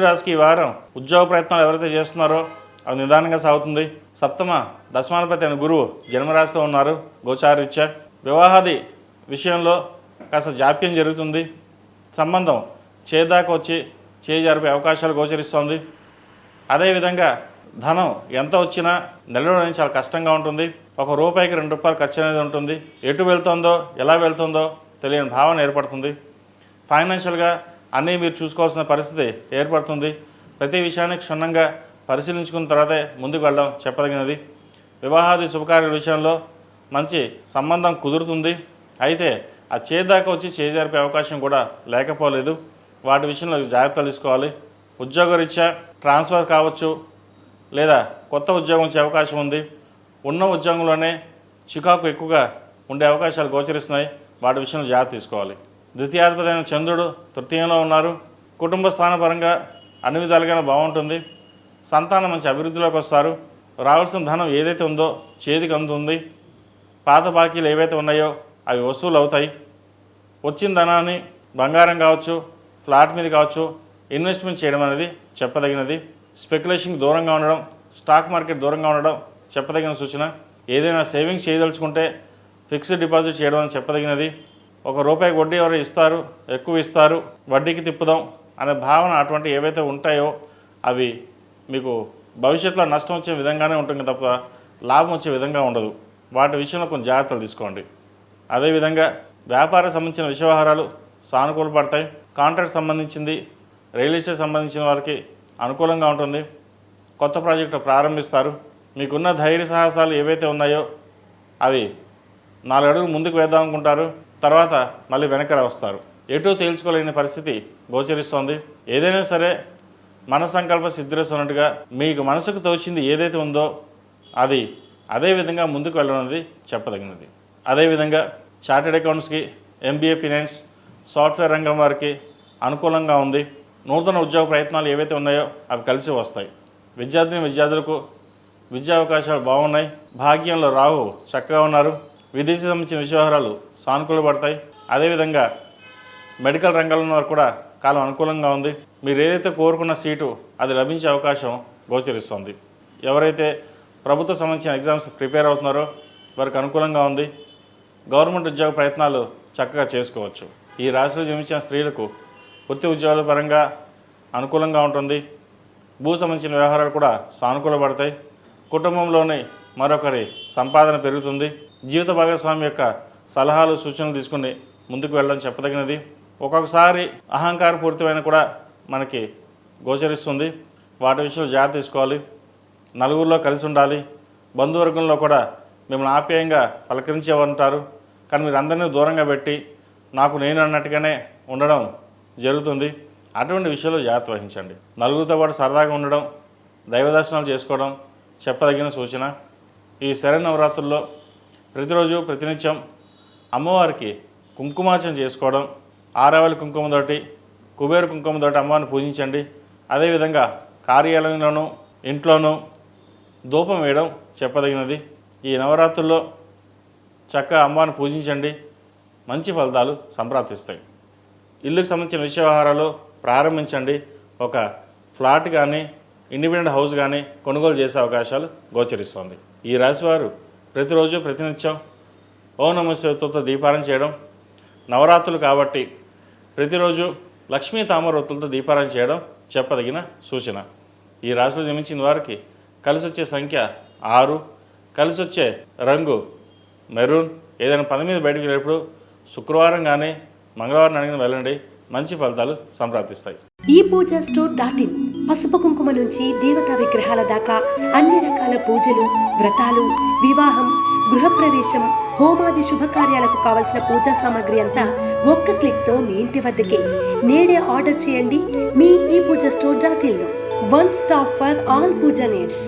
రాశికి ఈ వారం ఉద్యోగ ప్రయత్నాలు ఎవరైతే చేస్తున్నారో అది నిదానంగా సాగుతుంది. సప్తమ దశమాధిపతి అయిన గురువు జన్మరాశిలో ఉన్నారు గోచారరీత్యా. వివాహాది విషయంలో కాస్త జాప్యం జరుగుతుంది. సంబంధం చేదాకా వచ్చి చేజారిపే అవకాశాలు గోచరిస్తోంది. అదేవిధంగా ధనం ఎంత వచ్చినా నెలలోనే చాలా కష్టంగా ఉంటుంది. ₹1కి ₹2 ఖర్చు అనేది ఉంటుంది. ఎటు వెళ్తుందో ఎలా వెళ్తుందో తెలియని భావన ఏర్పడుతుంది. ఫైనాన్షియల్గా అన్నీ మీరు చూసుకోవాల్సిన పరిస్థితి ఏర్పడుతుంది. ప్రతి విషయాన్ని క్షుణ్ణంగా పరిశీలించుకున్న తర్వాతే ముందుకు వెళ్ళడం చెప్పదగినది. వివాహాది శుభకార్యాల విషయంలో మంచి సంబంధం కుదురుతుంది. అయితే ఆ చేదాకా వచ్చి చేజారిపే అవకాశం కూడా లేకపోలేదు. వాటి విషయంలో జాగ్రత్తలు తీసుకోవాలి. ఉద్యోగరీత్యా ట్రాన్స్ఫర్ కావచ్చు, లేదా కొత్త ఉద్యోగం వచ్చే అవకాశం ఉంది. ఉన్న ఉద్యోగంలోనే చికాకు ఎక్కువగా ఉండే అవకాశాలు గోచరిస్తున్నాయి. వాటి విషయంలో జాగ్రత్త తీసుకోవాలి. ద్వితీయాధిపతి అయిన చంద్రుడు తృతీయంలో ఉన్నారు. కుటుంబ స్థానపరంగా అన్ని విధాలుగా బాగుంటుంది. సంతానం మంచి అభివృద్ధిలోకి వస్తారు. రావాల్సిన ధనం ఏదైతే ఉందో చేతికి అందుతుంది. పాత బాకీలు ఏవైతే ఉన్నాయో అవి వసూలు అవుతాయి. వచ్చిన ధనాన్ని బంగారం కావచ్చు, ఫ్లాట్ మీద కావచ్చు ఇన్వెస్ట్మెంట్ చేయడం అనేది చెప్పదగినది. స్పెక్యులేషన్కి దూరంగా ఉండడం, స్టాక్ మార్కెట్ దూరంగా ఉండడం చెప్పదగిన సూచన. ఏదైనా సేవింగ్స్ చేయదలుచుకుంటే ఫిక్స్డ్ డిపాజిట్ చేయడం అని చెప్పదగినది. ₹1 వడ్డీ ఎవరు ఇస్తారు, ఎక్కువ ఇస్తారు, వడ్డీకి తిప్పుదాం అనే భావన అటువంటి ఏవైతే ఉంటాయో అవి మీకు భవిష్యత్తులో నష్టం వచ్చే విధంగానే ఉంటుంది తప్ప లాభం వచ్చే విధంగా ఉండదు. వాటి విషయంలో కొంచెం జాగ్రత్తలు తీసుకోండి. అదేవిధంగా వ్యాపార సంబంధించిన వ్యవహారాలు సానుకూలపడతాయి. కాంట్రాక్ట్ సంబంధించింది, రియల్ ఎస్టేట్ సంబంధించిన వారికి అనుకూలంగా ఉంటుంది. కొత్త ప్రాజెక్టు ప్రారంభిస్తారు. మీకున్న ధైర్య సాహసాలు ఏవైతే ఉన్నాయో అవి 4 అడుగులు ముందుకు వేద్దాం అనుకుంటారు. తర్వాత మళ్ళీ వెనక్కి వస్తారు. ఎటూ తేల్చుకోలేని పరిస్థితి గోచరిస్తోంది. ఏదైనా సరే మన సంకల్ప సిద్ధిరస్తున్నట్టుగా మీకు మనసుకు తోచింది ఏదైతే ఉందో అది అదే విధంగా ముందుకు వెళ్ళడం చెప్పదగినది. అదేవిధంగా చార్టెడ్ అకౌంట్స్కి, MBA ఫినాన్స్, సాఫ్ట్వేర్ రంగం వారికి అనుకూలంగా ఉంది. నూతన ఉద్యోగ ప్రయత్నాలు ఏవైతే ఉన్నాయో అవి కలిసి వస్తాయి. విద్యార్థులకు విద్యా అవకాశాలు బాగున్నాయి. భాగ్యంలో రాహు చక్కగా ఉన్నారు. విదేశీ సంబంధించిన వ్యవహారాలు సానుకూలపడతాయి. అదేవిధంగా మెడికల్ రంగంలో వారు కూడా కాలం అనుకూలంగా ఉంది. మీరు ఏదైతే కోరుకున్న సీటు అది లభించే అవకాశం గోచరిస్తుంది. ఎవరైతే ప్రభుత్వ సంబంధించిన ఎగ్జామ్స్ ప్రిపేర్ అవుతున్నారో వారికి అనుకూలంగా ఉంది. గవర్నమెంట్ ఉద్యోగ ప్రయత్నాలు చక్కగా చేసుకోవచ్చు. ఈ రాశిలో జన్మించిన స్త్రీలకు వృత్తి ఉద్యోగాల పరంగా అనుకూలంగా ఉంటుంది. భూ సంబంధించిన వ్యవహారాలు కూడా సానుకూలపడతాయి. కుటుంబంలోని మరొకరి సంపాదన పెరుగుతుంది. జీవిత భాగస్వామి యొక్క సలహాలు సూచనలు తీసుకుని ముందుకు వెళ్ళడం చెప్పదగినది. ఒక్కొక్కసారి అహంకారపూరితమైన కూడా మనకి గోచరిస్తుంది. వాటి విషయంలో జాగ్రత్త తీసుకోవాలి. నలుగురిలో కలిసి ఉండాలి. బంధువర్గంలో కూడా మిమ్మల్ని ఆప్యాయంగా పలకరించేవారు, కానీ మీరు అందరినీ దూరంగా పెట్టి నాకు నేను అన్నట్టుగానే ఉండడం జరుగుతుంది. అటువంటి విషయంలో జాగ్రత్త వహించండి. నలుగురితో పాటు సరదాగా ఉండడం, దైవ దర్శనాలు చేసుకోవడం చెప్పదగిన సూచన. ఈ శరన్నవరాత్రుల్లో ప్రతిరోజు ప్రతినిత్యం అమ్మవారికి కుంకుమార్చన చేసుకోవడం, ఆరావళి కుంకుమతోటి, కుబేర కుంకుమతోటి అమ్మవారిని పూజించండి. అదేవిధంగా కార్యాలయంలోనూ ఇంట్లోనూ ధూపం వేయడం చెప్పదగినది. ఈ నవరాత్రుల్లో చక్కగా అమ్మవారిని పూజించండి. మంచి ఫలితాలు సంప్రాప్తిస్తాయి. ఇల్లుకు సంబంధించిన వ్యవహారాలు ప్రారంభించండి. ఒక ఫ్లాట్ కానీ ఇండిపెండెంట్ హౌస్ కానీ కొనుగోలు చేసే అవకాశాలు గోచరిస్తుంది. ఈ రాశివారు ప్రతిరోజు ప్రతినిత్యం ఓం నమః శివాయతో దీపారాధన చేయడం, నవరాత్రులు కాబట్టి ప్రతిరోజు లక్ష్మీ తామర ఒత్తులతో దీపారాధన చేయడం చెప్పదగిన సూచన. ఈ రాశిలో జన్మించిన వారికి కలిసి వచ్చే సంఖ్య 6, కలిసి వచ్చే రంగు మెరూన్. ఏదైనా పని మీద బయటకు వెళ్ళేప్పుడు శుక్రవారం కానీ మంగళవారం అడిగిన వెళ్ళండి. మంచి ఫలితాలు సంప్రాప్తిస్తాయి. ఈ పూజా స్టోర్ .in పసుపు కుంకుమ నుంచి దేవతా విగ్రహాల దాకా అన్ని రకాల పూజలు, వ్రతాలు, వివాహం, గృహప్రవేశం, హోమాది శుభకార్యాలకు కావలసిన పూజా సామాగ్రి అంతా ఒక్క క్లిక్తో మీ ఇంటి వద్దకే. నేడే ఆర్డర్ చేయండి మీ ఈ పూజా స్టోర్ .in లో. One stop for all puja needs.